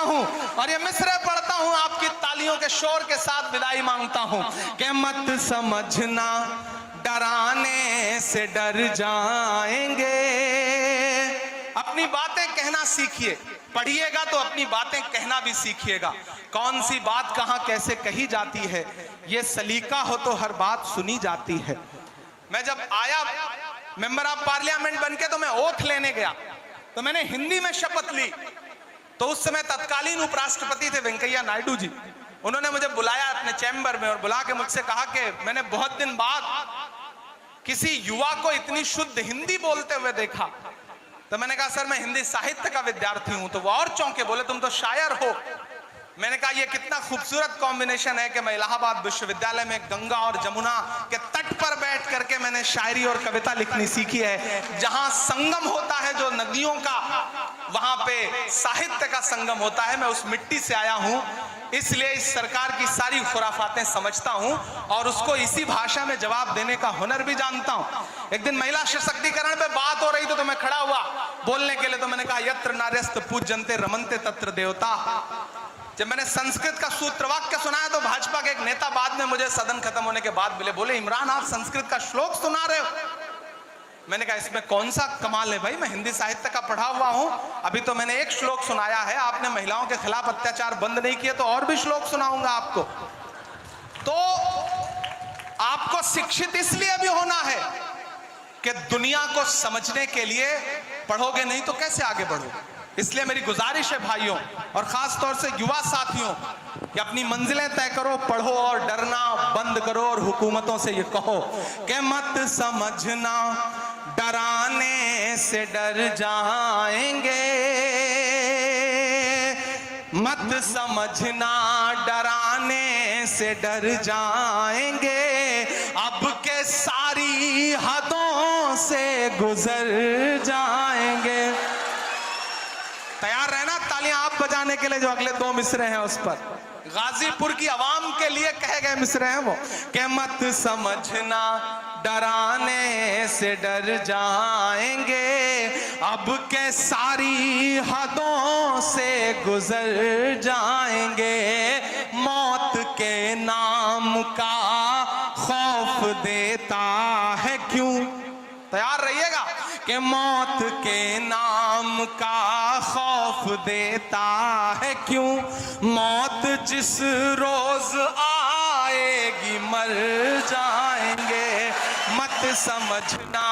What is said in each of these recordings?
हूँ और ये मिसरे पढ़ता हूँ, आपकी तालियों के शोर के साथ विदाई मांगता हूँ कि मत समझना डराने से डर जाएंगे। अपनी बातें कहना सीखिए, पढ़िएगा तो अपनी बातें कहना भी सीखिएगा। कौन सी बात कहाँ कैसे कही जाती है, ये सलीका हो तो हर बात सुनी जाती है। मैं जब आया मेंबर ऑफ पार्लियामेंट बनके तो मैं ओथ लेने गया, तो मैंने हिंदी में शपथ ली। तो उस समय तत्कालीन उपराष्ट्रपति थे वेंकैया नायडू जी। उन्होंने मुझे बुलाया अपने चैम्बर में और बुला के मुझसे कहा कि मैंने बहुत दिन बाद किसी युवा को इतनी शुद्ध हिंदी बोलते हुए देखा। तो मैंने कहा सर मैं हिंदी साहित्य का विद्यार्थी हूं। तो वो और चौंके, बोले तुम तो शायर हो। मैंने कहा ये कितना खूबसूरत कॉम्बिनेशन है कि मैं इलाहाबाद विश्वविद्यालय में गंगा और जमुना के तट पर बैठ करके मैंने शायरी और कविता लिखनी सीखी है। जहां संगम होता है जो नदियों का, वहां पे साहित्य का संगम होता है। मैं उस मिट्टी से आया हूं, इसलिए इस सरकार की सारी खुराफातें समझता हूं और उसको इसी भाषा में जवाब देने का हुनर भी जानता हूं। एक दिन महिला सशक्तिकरण पे बात हो रही थी तो मैं खड़ा हुआ बोलने के लिए। तो मैंने कहा यत्र नार्यस्त पूज्यन्ते रमन्ते तत्र देवता। जब मैंने संस्कृत का सूत्र वाक्य सुनाया तो भाजपा के एक नेता बाद में मुझे सदन खत्म होने के बाद बोले इमरान आप संस्कृत का श्लोक सुना रहे हो। मैंने कहा इसमें कौन सा कमाल है भाई, मैं हिंदी साहित्य का पढ़ा हुआ हूं। अभी तो मैंने एक श्लोक सुनाया है, आपने महिलाओं के खिलाफ अत्याचार बंद नहीं किए तो और भी श्लोक सुनाऊंगा आपको। तो आपको शिक्षित इसलिए भी होना है कि दुनिया को समझने के लिए पढ़ोगे नहीं तो कैसे आगे बढ़ोगे। इसलिए मेरी गुजारिश है भाइयों और खास तौर से युवा साथियों कि अपनी मंजिलें तय करो, पढ़ो और डरना बंद करो और हुकूमतों से ये कहो कि मत समझना डराने से डर जाएंगे, मत समझना डराने से डर जाएंगे, अब के सारी हदों से गुजर जाएंगे। तैयार रहना तालियां आप बजाने के लिए जो अगले दो मिसरे हैं उस पर गाजीपुर की आवाम के लिए कहे गए मिसरे हैं वो कि मत समझना डराने से डर जाएंगे, अब के सारी हदों से गुजर जाएंगे, मौत के नाम का खौफ देता है क्यों। तैयार रहिएगा कि मौत के नाम का खौफ देता है क्यों, मौत जिस रोज आएगी मर जाएंगे, मत समझना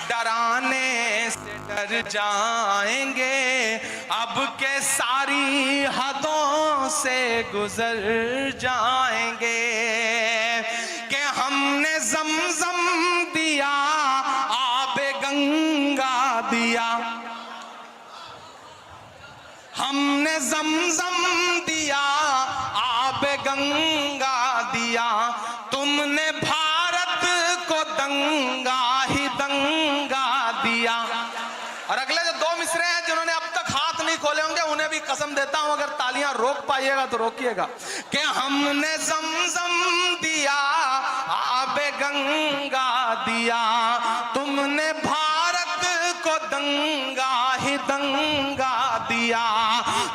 डराने से डर जाएंगे, अब के सारी हदों से गुजर जाएंगे, कि हमने जमजम दिया आबे गंगा दिया, हमने जमजम दिया आबे गंगा दिया, तुमने भारत को दंगा ही दंगा दिया। और अगले जो दो मिसरे हैं जिन्होंने अब तक हाथ नहीं खोले होंगे उन्हें भी कसम देता हूं अगर तालियां रोक पाइएगा तो रोकिएगा कि हमने जमजम दिया आबे गंगा दिया, तुमने भारत को दंगा ही दंगा दिया,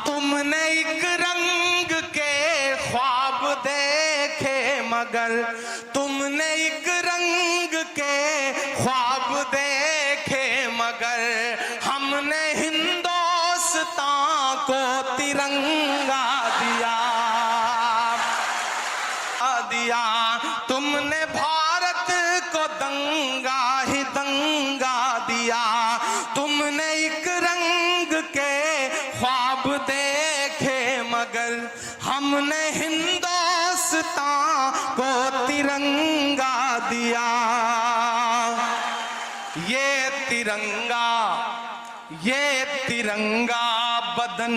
तुमने एक रंग के ख्वाब देखे मगर, तुमने एक रंग के ख्वाब देखे मगर, हमने हिंदुस्तान को तिरंगा दिया दिया, तुमने भारत को दंगा ही दंगा दिया, तुमने एक रंग के ख्वाब देखे मगर, हमने हिंदुस्तान को तिरंगा दिया। ये तिरंगा बदन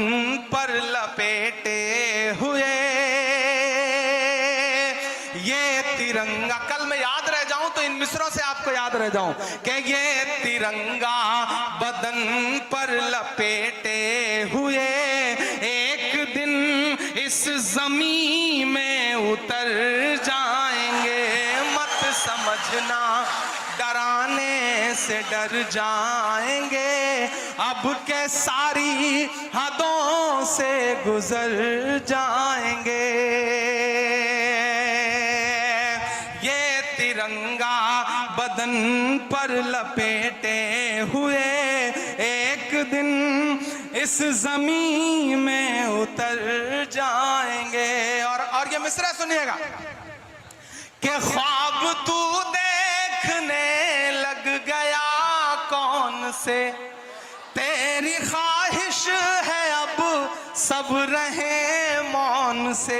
पर लपेटे हुए, ये तिरंगा कल मैं याद रह जाऊं तो इन मिसरों से आपको याद रह जाऊं कि ये तिरंगा बदन पर लपेटे हुए, एक दिन इस जमीन में उतर जाएंगे, मत समझना डराने से डर जाएंगे, अब के सारी हदों से गुजर जाएंगे। ये तिरंगा बदन पर लपेटे हुए एक दिन इस जमीन में उतर जाएंगे। और ये मिसरा सुनिएगा कि ख्वाब तू देखने लग गया कौन से, तेरी ख्वाहिश है अब सब रहे मौन से।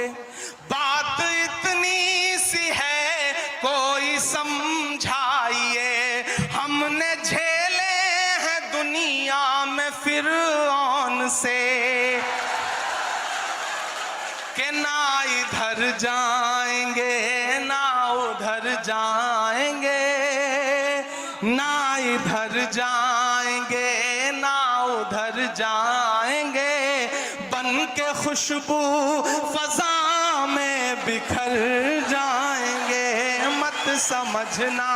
बात इतनी सी है कोई समझाइए, हमने झेले हैं दुनिया में फिरौन से। कि ना इधर जाएंगे ना उधर जाएंगे, ना इधर जाएंगे ना उधर जाएंगे, बन के खुशबू फजा में बिखर जाएंगे। मत समझना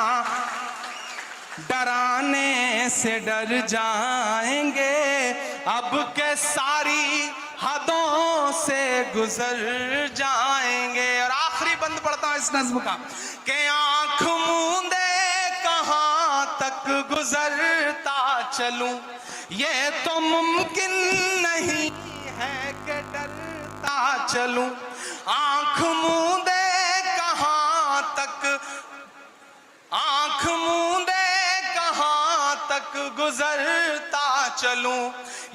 डराने से डर जाएंगे, अब के सारी हदों से गुजर जाएंगे। और आखिरी बंद पढ़ता हूं इस नज्म का कि आंख मूंदे कहां तक गुजरता चलूं, ये तो मुमकिन नहीं है कि डरता चलूं। आंख मूंदे कहां तक, आंख मूंदे कहां तक गुजरता चलूं,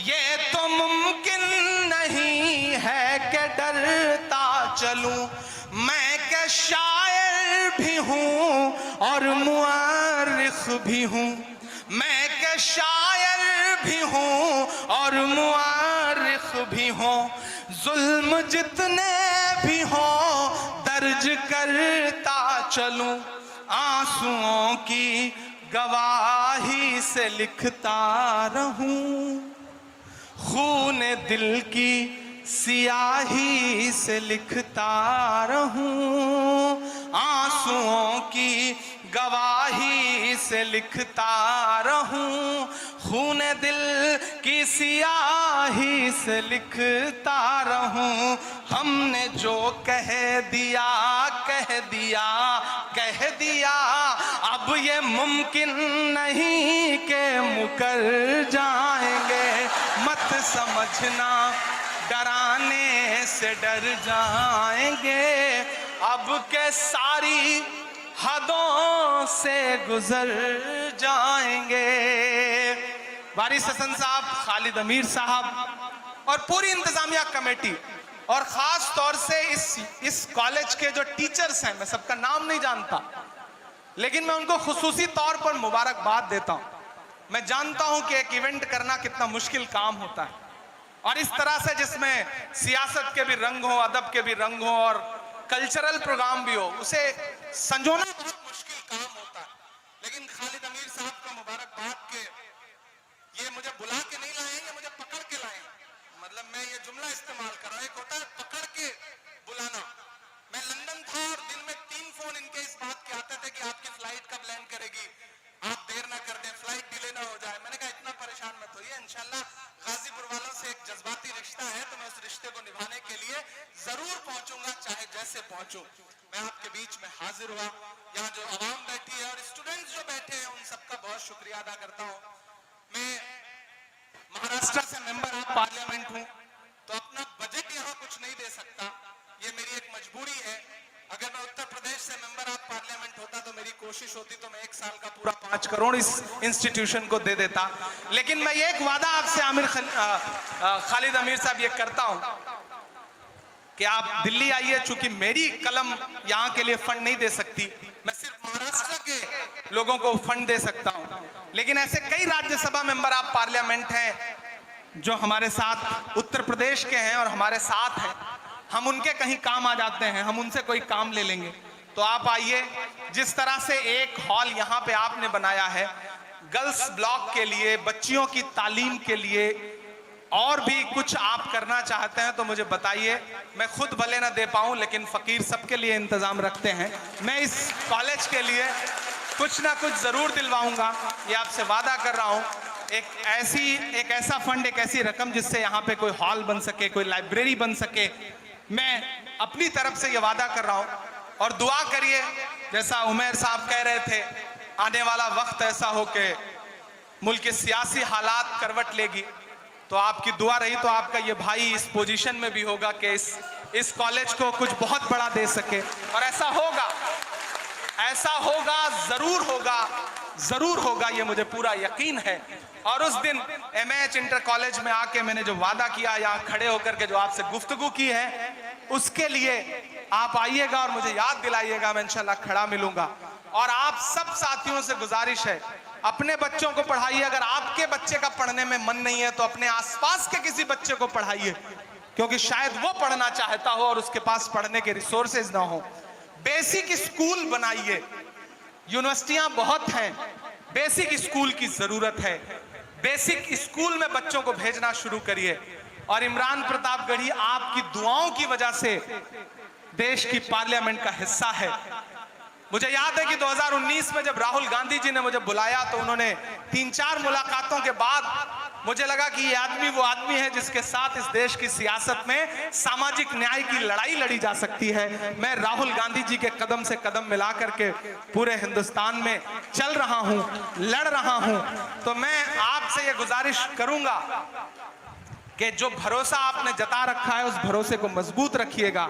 ये तो मुमकिन नहीं है कि डरता चलूं। मैं क्या शायर भी हूं और मुअर्रिख भी हूं, मैं क्या शायर भी हूं और मुअर्रिख भी हूं। जुल्म जितने भी हों दर्ज करता चलूं, आंसुओं की गवाही से लिखता रहूं, खून दिल की सियाही से लिखता रहूं, आंसुओं की गवाही से लिखता रहूं, खून दिल की सियाही से लिखता रहूं। हमने जो कह दिया कह दिया कह दिया, अब ये मुमकिन नहीं कि मुकर जाएंगे। मत समझना डराने से डर जाएंगे, अब के सारी हदों से गुजर जाएंगे। वारिस हसन साहब, खालिद अमीर साहब और पूरी इंतजामिया कमेटी और खास तौर से इस कॉलेज के जो टीचर्स हैं, मैं सबका नाम नहीं जानता लेकिन मैं उनको खुसूसी तौर पर मुबारकबाद देता हूं। मैं जानता हूं कि एक इवेंट करना कितना मुश्किल काम होता है और इस तरह से जिसमें सियासत के भी रंग हो, अदब के भी रंग हो और कल्चरल प्रोग्राम भी हो, उसे संजोना बहुत मुश्किल काम होता है। लेकिन खालिद अमीर साहब का मुबारकबाद के ये मुझे बुला के नहीं लाए, ये मुझे पकड़ के लाए। मतलब मैं ये जुमला इस्तेमाल कर रहा हूं, एक होता है पकड़ के बुलाना। मैं लंदन था और दिन में 3 फोन इनके इस बात के आते थे कि आपकी फ्लाइट कब लैंड करेगी, आप देर ना कर दें, फ्लाइट डिले ना हो जाए। मैंने कहा इतना परेशान मत होइए, इंशाल्लाह गाजीपुर वालों से एक जज्बाती रिश्ता है तो मैं उस रिश्ते को निभाने के लिए जरूर पहुंचूंगा, चाहे जैसे पहुंचूं। मैं आपके बीच में हाजिर हुआ, यहाँ जो आवाम बैठी है और स्टूडेंट्स जो बैठे हैं उन सबका बहुत शुक्रिया अदा करता हूँ। मैं महाराष्ट्र से मेंबर ऑफ पार्लियामेंट हूँ तो अपना बजट यहाँ कुछ नहीं दे सकता, ये मेरी एक मजबूरी है। अगर मैं उत्तर प्रदेश से मेंबर ऑफ पार्लियामेंट होता तो मेरी कोशिश होती तो मैं 1 साल का पूरा 5 करोड़ इस इंस्टीट्यूशन को दे देता। लेकिन मैं ये एक वादा आपसे खालिद अमीर साहब ये करता हूं कि आप दिल्ली आइए, चूंकि मेरी कलम यहाँ के लिए फंड नहीं दे सकती, मैं सिर्फ महाराष्ट्र के लोगों को फंड दे सकता हूं। लेकिन ऐसे कई राज्यसभा मेंबर ऑफ पार्लियामेंट हैं जो हमारे साथ उत्तर प्रदेश के हैं और हमारे साथ हैं, हम उनके कहीं काम आ जाते हैं, हम उनसे कोई काम ले लेंगे। तो आप आइए, जिस तरह से एक हॉल यहाँ पे आपने बनाया है गर्ल्स ब्लॉक के लिए, बच्चियों की तालीम के लिए, और भी कुछ आप करना चाहते हैं तो मुझे बताइए। मैं खुद भले ना दे पाऊं लेकिन फकीर सबके लिए इंतजाम रखते हैं। मैं इस कॉलेज के लिए कुछ ना कुछ जरूर दिलवाऊंगा, ये आपसे वादा कर रहा हूं। एक ऐसा फंड, एक ऐसी रकम जिससे यहाँ पे कोई हॉल बन सके, कोई लाइब्रेरी बन सके। मैं अपनी तरफ से ये वादा कर रहा हूँ और दुआ करिए, जैसा उमर साहब कह रहे थे, आने वाला वक्त ऐसा हो कि मुल्क के सियासी हालात करवट लेगी, तो आपकी दुआ रही तो आपका ये भाई इस पोजीशन में भी होगा कि इस कॉलेज को कुछ बहुत बड़ा दे सके। और ऐसा होगा, जरूर होगा, ये मुझे पूरा यकीन है। और उस दिन MH इंटर कॉलेज में आके मैंने जो वादा किया, यहाँ खड़े होकर के जो आपसे गुफ्तगू की है, उसके लिए आप आइएगा और मुझे याद दिलाइएगा, मैं इंशाल्लाह खड़ा मिलूंगा। और आप सब साथियों से गुजारिश है, अपने बच्चों को पढ़ाइए। अगर आपके बच्चे का पढ़ने में मन नहीं है तो अपने आसपास के किसी बच्चे को पढ़ाइए, क्योंकि शायद वो पढ़ना चाहता हो और उसके पास पढ़ने के रिसोर्सेज ना हो। बेसिक स्कूल बनाइए, यूनिवर्सिटियां बहुत हैं, बेसिक स्कूल की जरूरत है। बेसिक स्कूल में बच्चों को भेजना शुरू करिए। और इमरान प्रतापगढ़ी आपकी दुआओं की वजह से देश की पार्लियामेंट का हिस्सा है। मुझे याद है कि 2019 में जब राहुल गांधी जी ने मुझे बुलाया तो उन्होंने 3-4 मुलाकातों के बाद मुझे लगा कि ये आदमी वो आदमी है जिसके साथ इस देश की सियासत में सामाजिक न्याय की लड़ाई लड़ी जा सकती है। मैं राहुल गांधी जी के कदम से कदम मिला करके पूरे हिंदुस्तान में चल रहा हूं, लड़ रहा हूं। तो मैं आपसे ये गुजारिश करूंगा कि जो भरोसा आपने जता रखा है उस भरोसे को मजबूत रखिएगा।